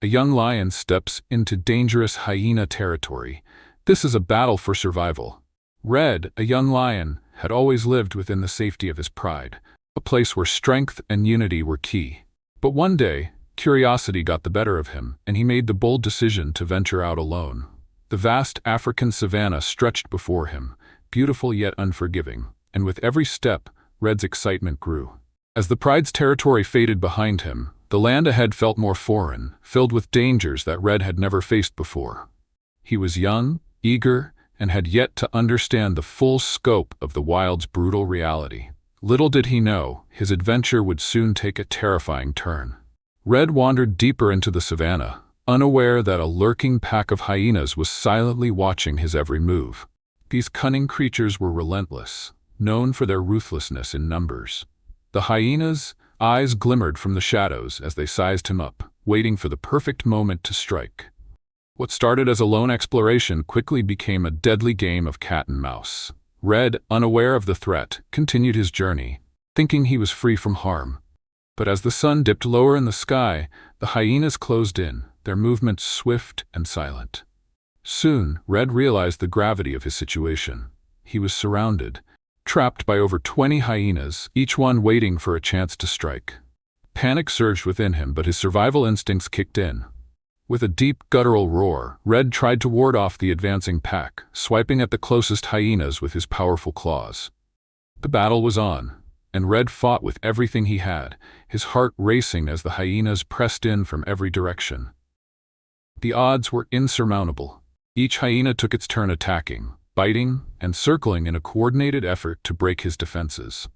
A young lion steps into dangerous hyena territory. This is a battle for survival. Red, a young lion, had always lived within the safety of his pride, a place where strength and unity were key. But one day, curiosity got the better of him, and he made the bold decision to venture out alone. The vast African savanna stretched before him, beautiful yet unforgiving, and with every step, Red's excitement grew. As the pride's territory faded behind him, the land ahead felt more foreign, filled with dangers that Red had never faced before. He was young, eager, and had yet to understand the full scope of the wild's brutal reality. Little did he know, his adventure would soon take a terrifying turn. Red wandered deeper into the savanna, unaware that a lurking pack of hyenas was silently watching his every move. These cunning creatures were relentless, known for their ruthlessness in numbers. The hyenas' eyes glimmered from the shadows as they sized him up, waiting for the perfect moment to strike. What started as a lone exploration quickly became a deadly game of cat and mouse. Red, unaware of the threat, continued his journey, thinking he was free from harm. But as the sun dipped lower in the sky, the hyenas closed in, their movements swift and silent. Soon, Red realized the gravity of his situation. He was surrounded, trapped by over 20 hyenas, each one waiting for a chance to strike. Panic surged within him, but his survival instincts kicked in. With a deep, guttural roar, Red tried to ward off the advancing pack, swiping at the closest hyenas with his powerful claws. The battle was on, and Red fought with everything he had, his heart racing as the hyenas pressed in from every direction. The odds were insurmountable. Each hyena took its turn attacking, biting, and circling in a coordinated effort to break his defenses.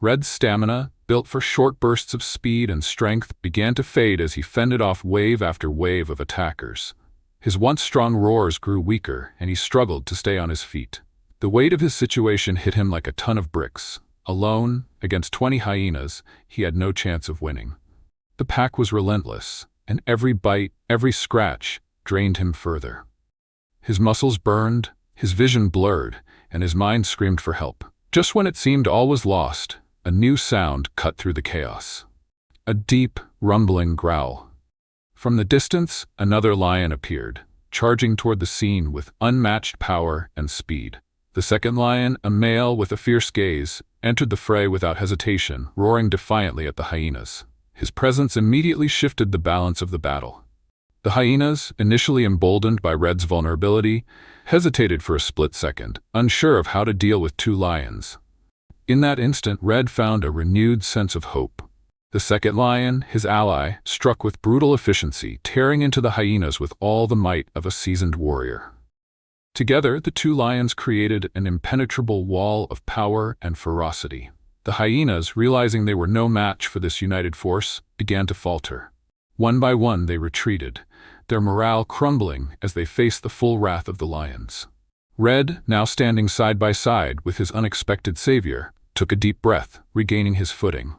Red's stamina, built for short bursts of speed and strength, began to fade as he fended off wave after wave of attackers. His once strong roars grew weaker, and he struggled to stay on his feet. The weight of his situation hit him like a ton of bricks. Alone, against 20 hyenas, he had no chance of winning. The pack was relentless, and every bite, every scratch, drained him further. His muscles burned, his vision blurred, and his mind screamed for help. Just when it seemed all was lost, a new sound cut through the chaos. A deep, rumbling growl. From the distance, another lion appeared, charging toward the scene with unmatched power and speed. The second lion, a male with a fierce gaze, entered the fray without hesitation, roaring defiantly at the hyenas. His presence immediately shifted the balance of the battle. The hyenas, initially emboldened by Red's vulnerability, hesitated for a split second, unsure of how to deal with two lions. In that instant, Red found a renewed sense of hope. The second lion, his ally, struck with brutal efficiency, tearing into the hyenas with all the might of a seasoned warrior. Together, the two lions created an impenetrable wall of power and ferocity. The hyenas, realizing they were no match for this united force, began to falter. One by one, they retreated, their morale crumbling as they faced the full wrath of the lions. Red, now standing side by side with his unexpected savior, took a deep breath, regaining his footing.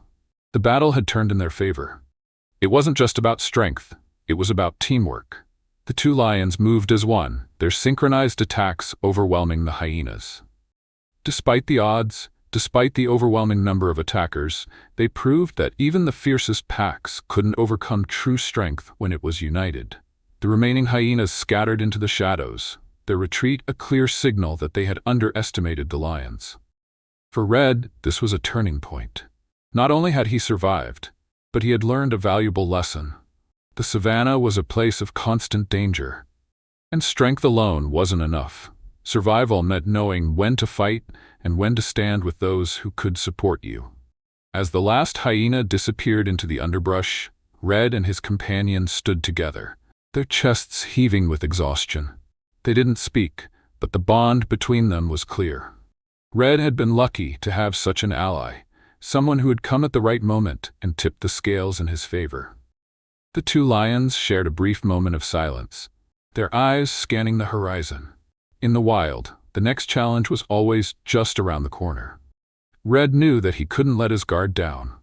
The battle had turned in their favor. It wasn't just about strength, it was about teamwork. The two lions moved as one, their synchronized attacks overwhelming the hyenas. Despite the odds, despite the overwhelming number of attackers, they proved that even the fiercest packs couldn't overcome true strength when it was united. The remaining hyenas scattered into the shadows, their retreat a clear signal that they had underestimated the lions. For Red, this was a turning point. Not only had he survived, but he had learned a valuable lesson. The savanna was a place of constant danger, and strength alone wasn't enough. Survival meant knowing when to fight and when to stand with those who could support you. As the last hyena disappeared into the underbrush, Red and his companion stood together, their chests heaving with exhaustion. They didn't speak, but the bond between them was clear. Red had been lucky to have such an ally, someone who had come at the right moment and tipped the scales in his favor. The two lions shared a brief moment of silence, their eyes scanning the horizon. In the wild, the next challenge was always just around the corner. Red knew that he couldn't let his guard down.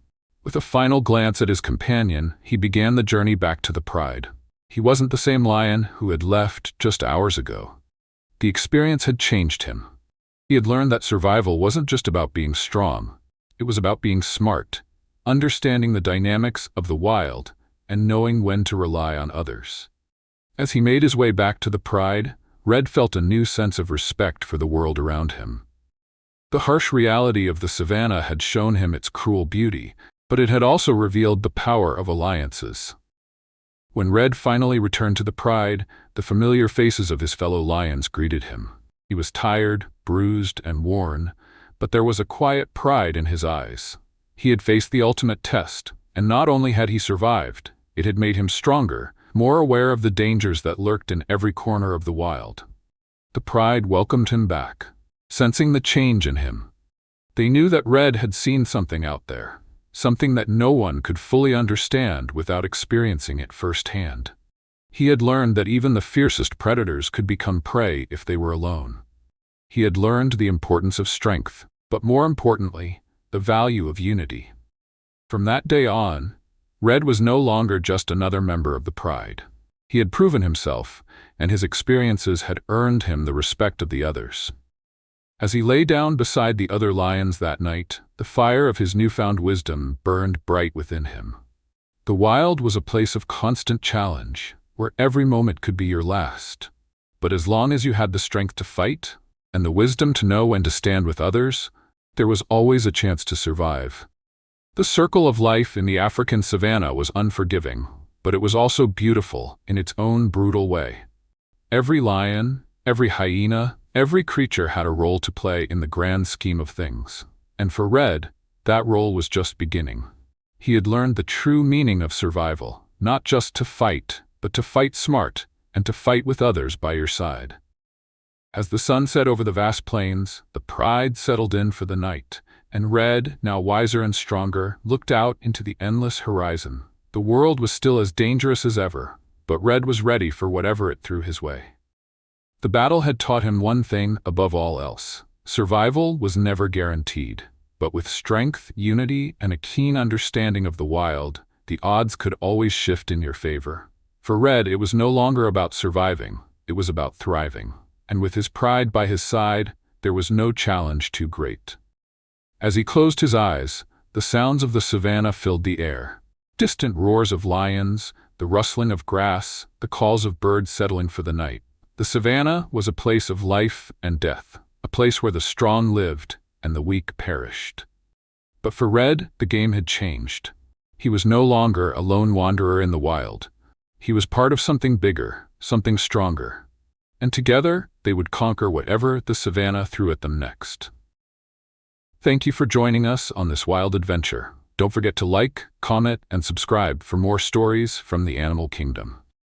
With a final glance at his companion, he began the journey back to the pride. He wasn't the same lion who had left just hours ago. The experience had changed him. He had learned that survival wasn't just about being strong. It was about being smart, understanding the dynamics of the wild, and knowing when to rely on others. As he made his way back to the pride, Red felt a new sense of respect for the world around him. The harsh reality of the savannah had shown him its cruel beauty, but it had also revealed the power of alliances. When Red finally returned to the pride, the familiar faces of his fellow lions greeted him. He was tired, bruised, and worn, but there was a quiet pride in his eyes. He had faced the ultimate test, and not only had he survived, it had made him stronger, more aware of the dangers that lurked in every corner of the wild. The pride welcomed him back, sensing the change in him. They knew that Red had seen something out there, something that no one could fully understand without experiencing it firsthand. He had learned that even the fiercest predators could become prey if they were alone. He had learned the importance of strength, but more importantly, the value of unity. From that day on, Red was no longer just another member of the pride. He had proven himself, and his experiences had earned him the respect of the others. As he lay down beside the other lions that night, the fire of his newfound wisdom burned bright within him. The wild was a place of constant challenge, where every moment could be your last. But as long as you had the strength to fight, and the wisdom to know when to stand with others, there was always a chance to survive. The circle of life in the African savannah was unforgiving, but it was also beautiful in its own brutal way. Every lion, every hyena, every creature had a role to play in the grand scheme of things. And for Red, that role was just beginning. He had learned the true meaning of survival, not just to fight, but to fight smart, and to fight with others by your side. As the sun set over the vast plains, the pride settled in for the night, and Red, now wiser and stronger, looked out into the endless horizon. The world was still as dangerous as ever, but Red was ready for whatever it threw his way. The battle had taught him one thing above all else. Survival was never guaranteed, but with strength, unity, and a keen understanding of the wild, the odds could always shift in your favor. For Red, it was no longer about surviving, it was about thriving. And with his pride by his side, there was no challenge too great. As he closed his eyes, the sounds of the savannah filled the air. Distant roars of lions, the rustling of grass, the calls of birds settling for the night. The savannah was a place of life and death, a place where the strong lived and the weak perished. But for Red, the game had changed. He was no longer a lone wanderer in the wild. He was part of something bigger, something stronger. And together, they would conquer whatever the savannah threw at them next. Thank you for joining us on this wild adventure. Don't forget to like, comment, and subscribe for more stories from the animal kingdom.